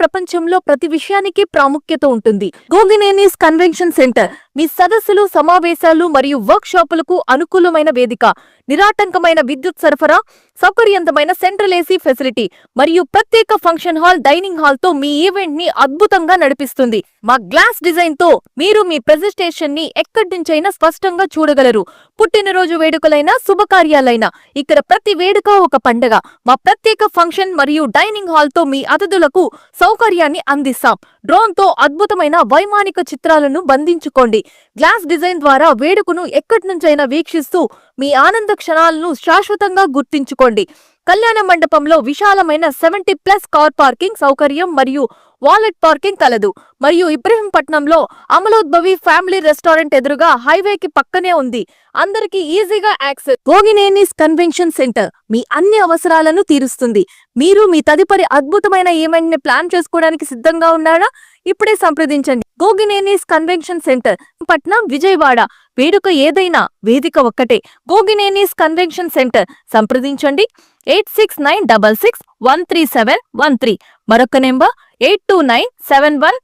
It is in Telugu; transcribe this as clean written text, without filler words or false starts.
ప్రపంచంలో ప్రతి విషయానికి ప్రాముఖ్యత ఉంటుంది. గోగినేనిస్ కన్వెన్షన్ సెంటర్ మీ సదస్సులు, సమావేశాలు మరియు వర్క్ షాపులకు అనుకూలమైన వేదిక. నిరాటంకమైన విద్యుత్ సరఫరా, సౌకర్యవంతమైన సెంట్రల్ ఏసీ ఫెసిలిటీ మరియు ప్రత్యేక ఫంక్షన్ హాల్, డైనింగ్ హాల్ తో మీ ఈవెంట్ ని అద్భుతంగా నడిపిస్తుంది. మా గ్లాస్ డిజైన్ తో మీరు మీ ప్రెజెంటేషన్ ని ఎక్కడి నుంచైనా స్పష్టంగా చూడగలరు. పుట్టినరోజు వేడుకలైనా, శుభకార్యాలైనా ఇక్కడ ప్రతి వేడుక ఒక పండగ. మా ప్రత్యేక ఫంక్షన్ మరియు డైనింగ్ హాల్ తో మీ అతిథులకు సౌకర్యాన్ని అందిస్తాం. డ్రోన్ తో అద్భుతమైన వైమానిక చిత్రాలను బంధించుకోండి. గ్లాస్ డిజైన్ ద్వారా వేడుకను ఎక్కడి నుంచైనా వీక్షిస్తూ మీ ఆనంద క్షణాలను శాశ్వతంగా గుర్తించుకోండి. కళ్యాణ మండపంలో విశాలమైన 70+ కార్ పార్కింగ్ సౌకర్యం మరియు వాలెట్ పార్కింగ్ కలదు. మరియు ఇబ్రహీంపట్నంలో అమలోద్భవి ఫ్యామిలీ రెస్టారెంట్ ఎదురుగా హైవేకి పక్కనే ఉంది. అందరికీ ఈజీగా యాక్సెస్. గోగినేనిస్ కన్వెన్షన్ సెంటర్ మీ అన్ని అవసరాలను తీరుస్తుంది. మీరు మీ తదుపరి అద్భుతమైన ఈవెంట్ ని ప్లాన్ చేసుకోవడానికి సిద్ధంగా ఉన్నారా? ఇప్పుడే సంప్రదించండి. గోగినేనిస్ కన్వెన్షన్ సెంటర్, పట్నం, విజయవాడ. వేడుక ఏదైనా వేదిక ఒక్కటే. గోగినేనిస్ కన్వెన్షన్ సెంటర్ సంప్రదించండి 8696613713. మరొక నెంబర్ 829711